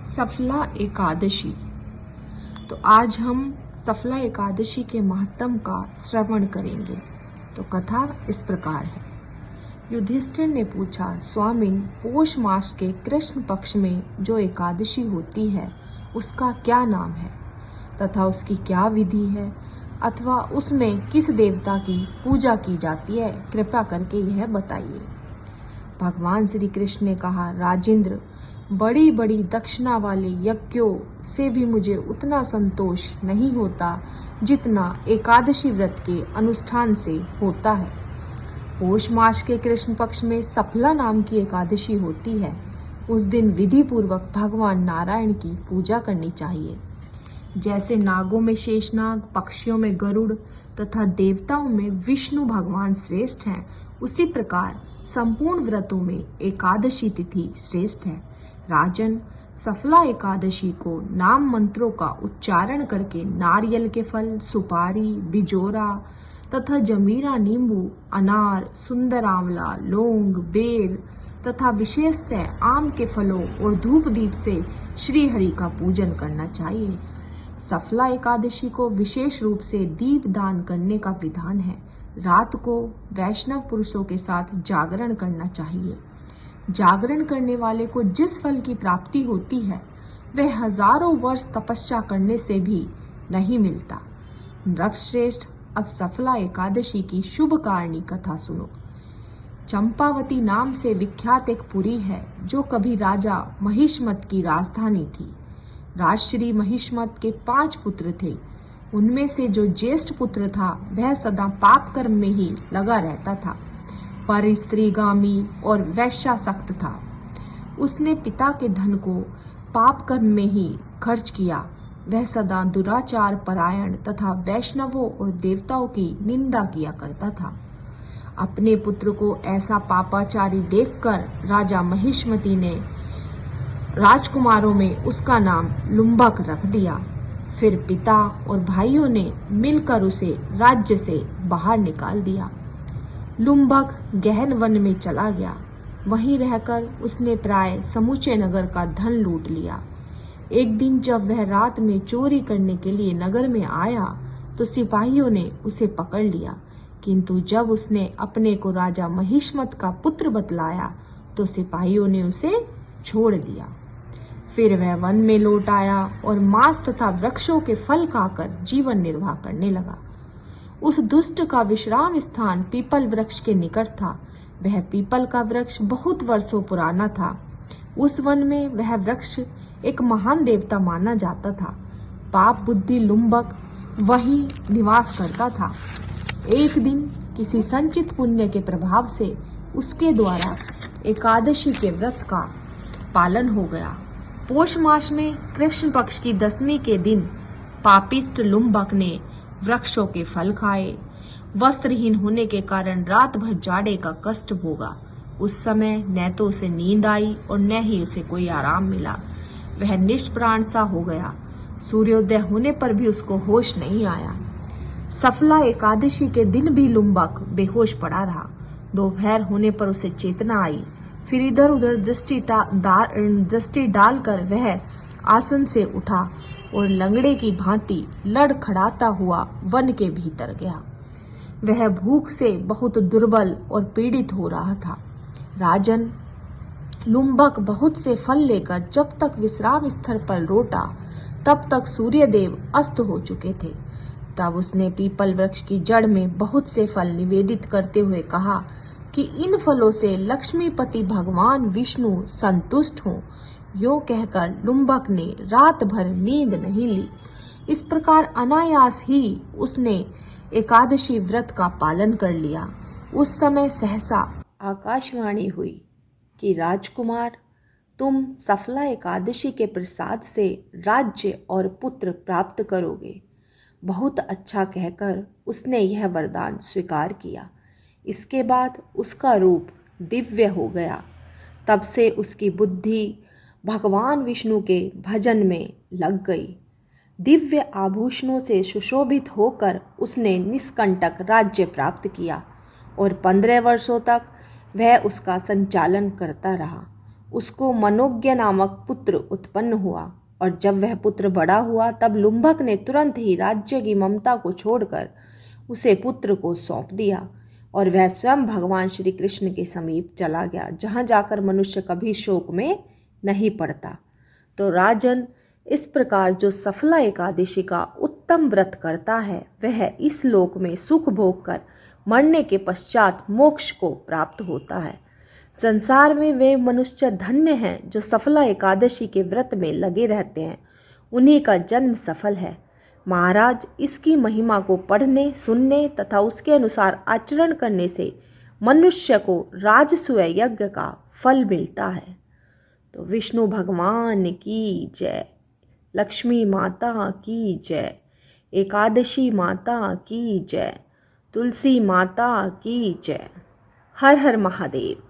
सफला एकादशी। तो आज हम सफला एकादशी के महत्व का श्रवण करेंगे। तो कथा इस प्रकार है। युधिष्ठिर ने पूछा, स्वामिन, पौष मास के कृष्ण पक्ष में जो एकादशी होती है उसका क्या नाम है तथा उसकी क्या विधि है, अथवा उसमें किस देवता की पूजा की जाती है, कृपया करके यह बताइए। भगवान श्री कृष्ण ने कहा, राजेंद्र, बड़ी बड़ी दक्षिणा वाले यज्ञों से भी मुझे उतना संतोष नहीं होता जितना एकादशी व्रत के अनुष्ठान से होता है। पौष मास के कृष्ण पक्ष में सफला नाम की एकादशी होती है। उस दिन विधि पूर्वक भगवान नारायण की पूजा करनी चाहिए। जैसे नागों में शेषनाग, पक्षियों में गरुड़ तथा देवताओं में विष्णु भगवान श्रेष्ठ हैं, उसी प्रकार संपूर्ण व्रतों में एकादशी तिथि श्रेष्ठ है। राजन, सफला एकादशी को नाम मंत्रों का उच्चारण करके नारियल के फल, सुपारी, बिजोरा तथा जमीरा, नींबू, अनार, सुंदर आंवला, लौंग, बेर तथा विशेषतः आम के फलों और धूप दीप से श्री हरि का पूजन करना चाहिए। सफला एकादशी को विशेष रूप से दीप दान करने का विधान है। रात को वैष्णव पुरुषों के साथ जागरण करना चाहिए। जागरण करने वाले को जिस फल की प्राप्ति होती है वह हजारों वर्ष तपस्या करने से भी नहीं मिलता। नृपश्रेष्ठ, अब सफला एकादशी की शुभ कारणी कथा सुनो। चंपावती नाम से विख्यात एक पुरी है जो कभी राजा महिष्मत की राजधानी थी। राजश्री महिष्मत के 5 पुत्र थे। उनमें से जो ज्येष्ठ पुत्र था वह सदा पाप कर्म में ही लगा रहता था, पर स्त्रीगामी और वैश्यासक्त था। उसने पिता के धन को पाप कर्म में ही खर्च किया। वह सदा दुराचार परायण तथा वैष्णवों और देवताओं की निंदा किया करता था। अपने पुत्र को ऐसा पापाचारी देखकर राजा महिष्मती ने राजकुमारों में उसका नाम लुम्बक रख दिया। फिर पिता और भाइयों ने मिलकर उसे राज्य से बाहर निकाल दिया। लुम्बक गहन वन में चला गया। वहीं रहकर उसने प्राय समूचे नगर का धन लूट लिया। एक दिन जब वह रात में चोरी करने के लिए नगर में आया तो सिपाहियों ने उसे पकड़ लिया, किंतु जब उसने अपने को राजा महिष्मत का पुत्र बतलाया तो सिपाहियों ने उसे छोड़ दिया। फिर वह वन में लौट आया और मांस तथा वृक्षों के फल खाकर जीवन निर्वाह करने लगा। उस दुष्ट का विश्राम स्थान पीपल वृक्ष के निकट था। वह पीपल का वृक्ष बहुत वर्षों पुराना था। उस वन में वह वृक्ष एक महान देवता माना जाता था। पाप बुद्धि लुम्बक वहीं निवास करता था। एक दिन किसी संचित पुण्य के प्रभाव से उसके द्वारा एकादशी के व्रत का पालन हो गया। पौष मास में कृष्ण पक्ष की 10वीं के दिन पापिष्ट लुम्बक ने वृक्षों के फल खाए। वस्त्रहीन होने के कारण रात भर जाड़े का कष्ट भोगा। उस समय न तो उसे नींद आई और न ही उसे कोई आराम मिला। वह निष्प्राण सा हो गया। सूर्योदय होने पर भी उसको होश नहीं आया। सफला एकादशी के दिन भी लुम्बक बेहोश पड़ा रहा। दोपहर होने पर उसे चेतना आई। फिर इधर उधर दृष्टि डालकर वह आसन से उठा और लंगड़े की भांति लड़खड़ाता हुआ वन के भीतर गया। वह भूख से बहुत दुर्बल और पीड़ित हो रहा था। राजन, लुम्बक बहुत से फल लेकर जब तक विश्राम स्थल पर लौटा तब तक सूर्यदेव अस्त हो चुके थे। तब उसने पीपल वृक्ष की जड़ में बहुत से फल निवेदित करते हुए कहा कि इन फलों से लक्ष्मीपति भगवान विष्णु संतुष्ट हों। यूं कहकर लुम्बक ने रात भर नींद नहीं ली। इस प्रकार अनायास ही उसने एकादशी व्रत का पालन कर लिया। उस समय सहसा आकाशवाणी हुई कि राजकुमार, तुम सफला एकादशी के प्रसाद से राज्य और पुत्र प्राप्त करोगे। बहुत अच्छा कहकर उसने यह वरदान स्वीकार किया। इसके बाद उसका रूप दिव्य हो गया। तब से उसकी बुद्धि भगवान विष्णु के भजन में लग गई। दिव्य आभूषणों से सुशोभित होकर उसने निष्कंटक राज्य प्राप्त किया और 15 वर्षों तक वह उसका संचालन करता रहा। उसको मनोज्ञ नामक पुत्र उत्पन्न हुआ, और जब वह पुत्र बड़ा हुआ तब लुम्भक ने तुरंत ही राज्य की ममता को छोड़कर उसे पुत्र को सौंप दिया, और वह स्वयं भगवान श्री कृष्ण के समीप चला गया, जहाँ जाकर मनुष्य कभी शोक में नहीं पड़ता। तो राजन, इस प्रकार जो सफला एकादशी का उत्तम व्रत करता है वह इस लोक में सुख भोग कर मरने के पश्चात मोक्ष को प्राप्त होता है। संसार में वे मनुष्य धन्य हैं जो सफला एकादशी के व्रत में लगे रहते हैं, उन्हीं का जन्म सफल है। महाराज, इसकी महिमा को पढ़ने, सुनने तथा उसके अनुसार आचरण करने से मनुष्य को राजसूय यज्ञ का फल मिलता है। तो विष्णु भगवान की जय, लक्ष्मी माता की जय, एकादशी माता की जय, तुलसी माता की जय। हर हर महादेव।